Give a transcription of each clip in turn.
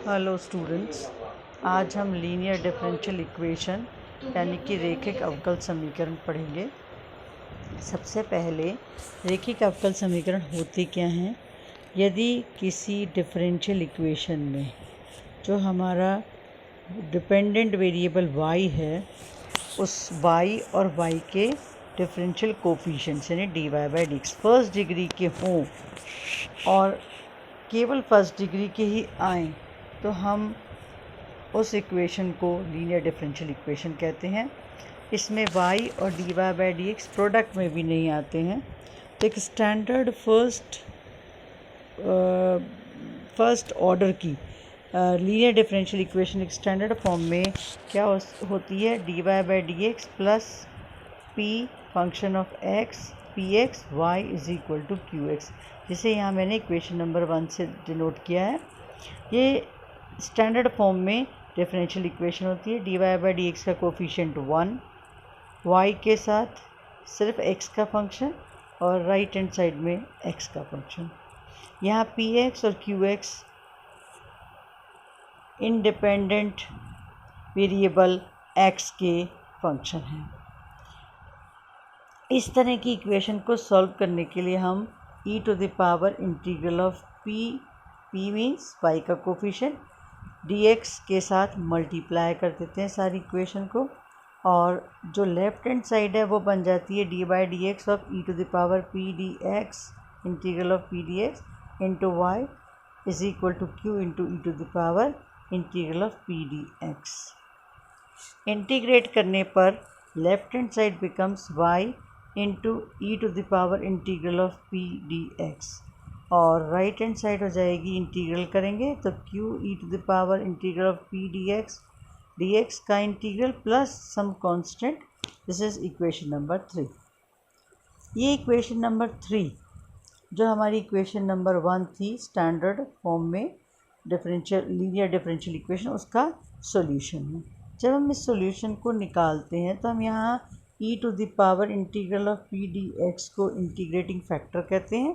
Hello students, आज हम linear differential equation यानी कि रैखिक अवकल समीकरण पढ़ेंगे। सबसे पहले रैखिक अवकल समीकरण होते क्या हैं। यदि किसी डिफरेंशियल इक्वेशन में जो हमारा डिपेंडेंट वेरिएबल y है, उस y और y के डिफरेंशियल कोफिशिएंट्स यानी dy/dx फर्स्ट डिग्री के हों और केवल फर्स्ट डिग्री के ही आएँ, तो हम उस इक्वेशन को लीनियर डिफरेंशियल इक्वेशन कहते हैं। इसमें y और dy/dx प्रोडक्ट में भी नहीं आते हैं। तो एक स्टैंडर्ड फर्स्ट ऑर्डर की लीनियर डिफरेंशियल इक्वेशन एक स्टैंडर्ड फॉर्म में क्या होती है, dy/dx plus p function of x px y is equal to qx, जिसे यहाँ मैंने इक्वेशन नंबर 1 से डिनोट किया है। ये स्टैंडर्ड फॉर्म में डिफरेंशियल इक्वेशन होती है। dy/dx का कोफिशिएंट 1, y के साथ सिर्फ x का फंक्शन और राइट हैंड साइड में x का फंक्शन। यहाँ px और qx इंडिपेंडेंट वेरिएबल x के फंक्शन हैं। इस तरह की इक्वेशन को सॉल्व करने के लिए हम e⁻ integral of p means y का कोफिशिएंट dx के साथ मल्टीप्लाई कर देते हैं सारी इक्वेशन को, और जो लेफ्ट हैंड साइड है वो बन जाती है dy/dx ऑफ e⁻p dx integral of p dx into y is equal to q into e⁻ integral of p dx। Integrate करने पर left hand side becomes y into e⁻ integral of p dx, और right hand side हो जाएगी, integral करेंगे तो q e⁻ integral of p dx का integral plus some constant. This is equation number 3। ये equation number 3 जो हमारी equation number 1 थी स्टैंडर्ड फॉर्म में लीनियर डिफरेंशियल इक्वेशन, उसका सॉल्यूशन है। जब हम इस सॉल्यूशन को निकालते हैं तो हम यहाँ e⁻ integral of p dx को इंटीग्रेटिंग फैक्टर कहते हैं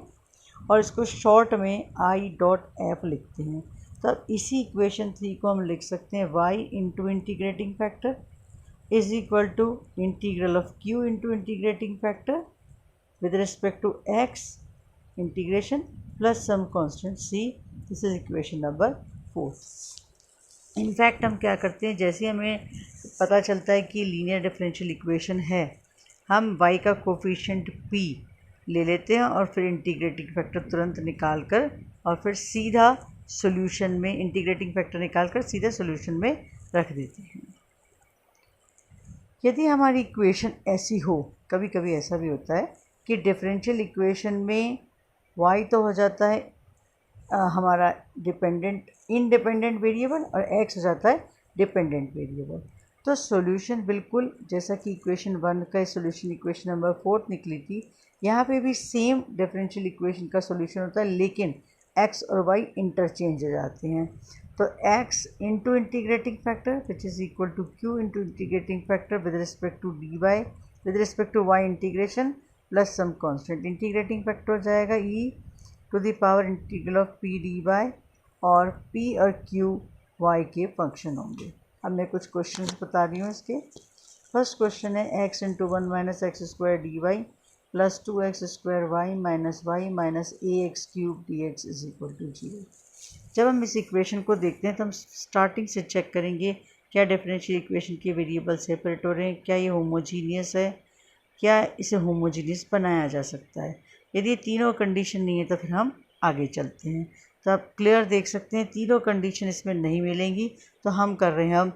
और इसको शॉर्ट में I.f लिखते हैं। तब इसी इक्वेशन 3 को हम लिख सकते हैं y into integrating factor is equal to integral of q into integrating factor with respect to x integration plus some constant c। This is equation number 4। In fact हम क्या करते हैं, जैसे हमें पता चलता है कि लीनियर डिफरेंशियल इक्वेशन है, हम y का कोफिशिएंट p ले लेते हैं और फिर इंटीग्रेटिंग फैक्टर तुरंत निकाल कर और फिर सीधा सॉल्यूशन में इंटीग्रेटिंग फैक्टर निकाल कर सीधा सॉल्यूशन में रख देते हैं। यदि हमारी इक्वेशन ऐसी हो, कभी कभी ऐसा भी होता है कि डिफरेंशियल इक्वेशन में y तो हो जाता है हमारा इंडिपेंडेंट वेरिएबल और x हो जाता है डिपेंडेंट वेरिएबल, तो सॉल्यूशन बिल्कुल जैसा कि इक्वेशन 1 का सॉल्यूशन इक्वेशन नंबर 4 निकली थी, यहाँ पे भी सेम डिफरेंशियल इक्वेशन का सॉल्यूशन होता है, लेकिन x और y इंटरचेंज हो जाते हैं। तो x into integrating factor which is equal to q into integrating factor with respect to dy with respect to y integration plus some constant. Integrating factor हो जाएगा e⁻ integral of p dy और p और q y के function होंगे। अब मैं कुछ questions बता रही हूँ इसके। फर्स्ट क्वेश्चन है x into 1 minus x square dy plus 2x square y minus ax cube dx is equal to 0। जब हम इस इक्वेशन को देखते हैं तो हम स्टार्टिंग से चेक करेंगे क्या डिफरेंशियल इक्वेशन के वेरिएबल सेपरेट हो रहे हैं, क्या ये होमोजीनियस है, क्या इसे होमोजीनियस बनाया जा सकता है। यदि तीनों कंडीशन नहीं है तो फिर हम आगे चलते हैं। तो आप क्लियर देख सकते हैं तीनों कंडीशन इसमें नहीं मिलेंगी, तो हम कर रहे हैं हम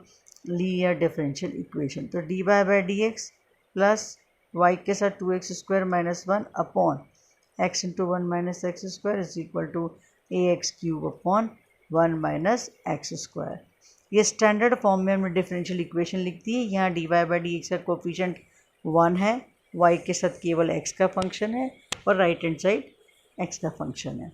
लीनियर डिफरेंशियल इक्वेशन। तो dy/dx प्लस y के साथ 2x square minus 1 upon x into 1 minus x square is equal to ax cube upon 1 minus x square. ये स्टैंडर्ड फॉर्म में हमने डिफरेंशियल इक्वेशन लिख दी है। यहाँ dy/dx का कोफिशिएंट 1 है, y के साथ केवल x का फंक्शन है और राइट हैंड साइड x का फंक्शन है।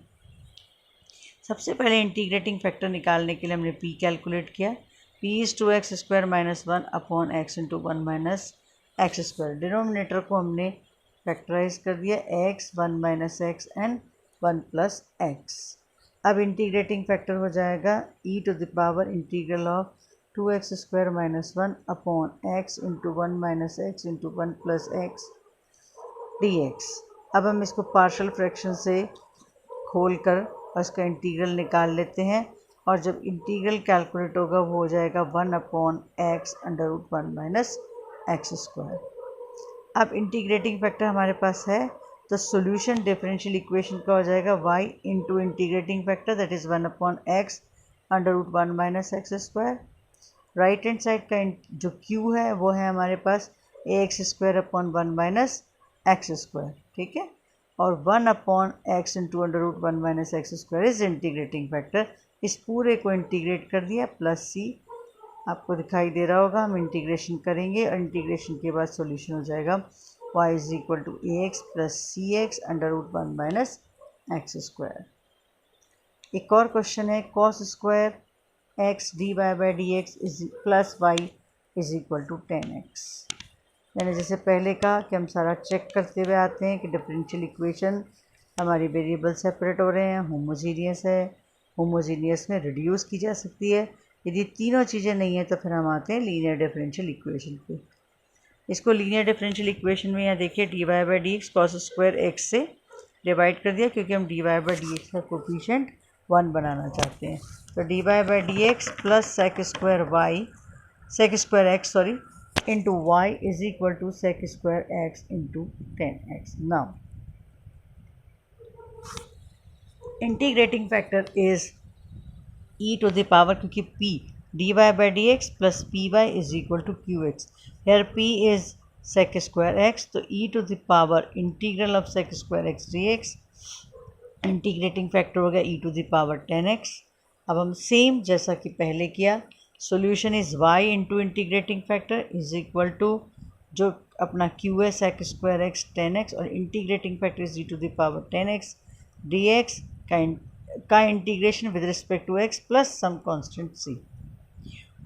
सबसे पहले इंटीग्रेटिंग फैक्टर निकालने के लिए हमने p कैलकुलेट किया। p is 2x square minus 1 upon x into 1 minus x स्क्वायर। डिनोमिनेटर को हमने फैक्टराइज कर दिया, x 1 minus x and 1 plus x. अब इंटीग्रेटिंग फैक्टर हो जाएगा e to the power integral of 2x² - 1 upon x into 1 minus x into 1 plus x dx। अब हम इसको पार्शल फ्रैक्शन से खोल कर उसका इंटीग्रल निकाल लेते हैं, और जब इंटीग्रल कैलकुलेट होगा वो हो जाएगा 1 upon x under root 1 minus x²। अब इंटीग्रेटिंग फैक्टर हमारे पास है, तो सॉल्यूशन डिफरेंशियल इक्वेशन का हो जाएगा y into integrating factor that is 1 upon x under root 1 minus x²। Right hand side का जो q है वो है हमारे पास ax² अपॉन 1 माइनस x², ठीक है, और 1 upon x into under root 1 minus x² is integrating factor. इस पूरे को इंटीग्रेट कर दिया, प्लस c आपको दिखाई दे रहा होगा। हम इंटीग्रेशन करेंगे और इंटीग्रेशन के बाद सॉल्यूशन हो जाएगा y is equal to ax plus c x under root 1 minus x²। एक और क्वेश्चन है cos square x dy by d x is plus y is equal to 10x। मैंने जैसे पहले कहा कि हम सारा चेक करते हुए आते हैं कि डिफरेंशियल इक्वेशन हमारी वेरिएबल सेपरेट हो रहे हैं, होमोजीनियस है, होमोजीनियस में रिड्यूस की जा सकती है। यदि तीनों चीज़ें नहीं हैं तो फिर हम आते हैं लीनियर डिफरेंशियल इक्वेशन पे। इसको लीनियर डिफरेंशियल इक्वेशन में यहाँ देखिए dy by d x cos square x से डिवाइड कर दिया, क्योंकि हम dy बाई डी एक्स का कोफिशिएंट 1 बनाना चाहते हैं। तो dy by d x plus sec square x into y is equal to sec square x into 10x। Now integrating factor is e to the power, क्योंकि p dy by d x plus p y is equal to q x. Here p is sec square x, तो e to the power integral of sec square x D x, integrating factor हो गया e to the power 10x। अब हम same जैसा कि पहले किया, solution is y into integrating factor is equal to जो अपना q है सेक स्क्वायर एक्स 10x, और integrating factor is e to the power 10x dx का integration with respect to x plus some constant c,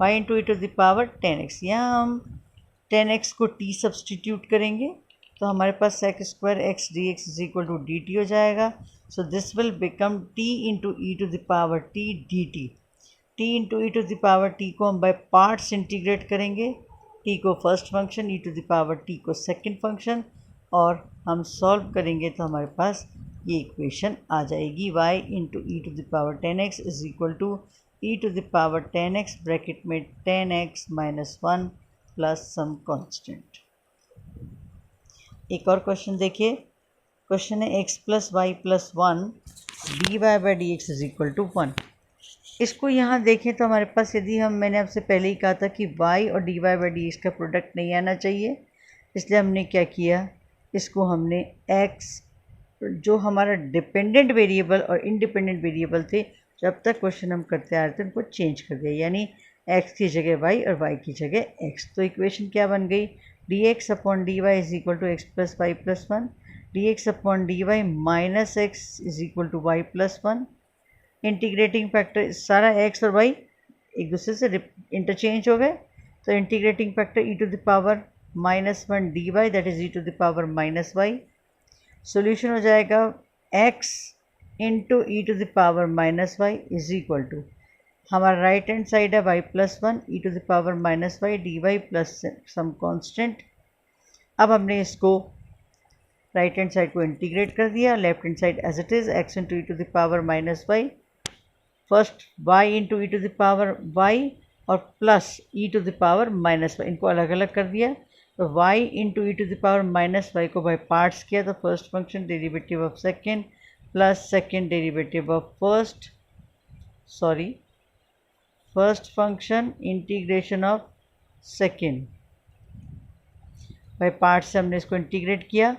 y into E to the power 10x। यहाँ हम 10x को t substitute करेंगे तो हमारे पास sec square x D x is equal to D T हो जाएगा। So this will become t into E to the power t D T. t into E to the power t को हम by parts integrate करेंगे, t को first function, E to the power t को second function, और हम solve करेंगे तो हमारे पास ये इक्वेशन आ जाएगी y into E to the power 10x is equal to e to the power 10x bracket में 10x minus 1 plus some constant. एक और क्वेश्चन देखिए, क्वेश्चन है x plus y plus 1 d y by d x is equal to 1। इसको यहाँ देखें तो हमारे पास, यदि मैंने आपसे पहले ही कहा था कि y और d y by d x का प्रोडक्ट नहीं आना चाहिए, इसलिए हमने क्या किया, इसको हमने x जो हमारा डिपेंडेंट वेरिएबल और इंडिपेंडेंट वेरिएबल थे जब तक क्वेश्चन हम करते आ रहे थे उनको चेंज कर दिया, यानी x की जगह y और y की जगह x। तो इक्वेशन क्या बन गई, dx upon dy is equal to x plus y plus 1, dx upon dy minus x is equal to y plus 1। Integrating factor सारा x और y एक दूसरे से इंटरचेंज हो गए, तो integrating factor e to the power minus 1 d y that is e to the power minus y. Solution हो जाएगा x into E to the power minus y is equal to, हमारा right hand side है y plus 1 e to the power minus y d y plus some constant. अब हमने इसको right hand side को integrate कर दिया, left hand side as it is x into E to the power minus y, first y into E to the power y और plus e to the power minus y, इनको अलग अलग कर दिया। तो y into E to the power minus y को by parts किया, तो first function derivative of second plus second derivative of first function integration of second, by part से हमने इसको इंटीग्रेट किया,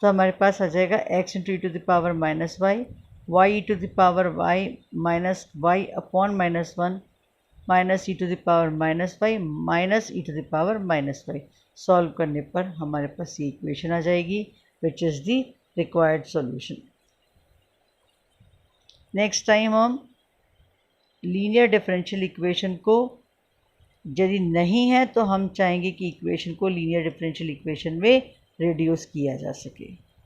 तो हमारे पास आ जाएगा x into E to the power minus y, y e to the power y minus y upon minus 1 minus e to the power minus y minus e to the power minus y. Solve करने पर हमारे पास ये equation आ जाएगी which is the required solution. Next time हम linear differential equation को, यदि नहीं है तो हम चाहेंगे कि इक्वेशन को लीनियर डिफरेंशियल इक्वेशन में रिड्यूस किया जा सके।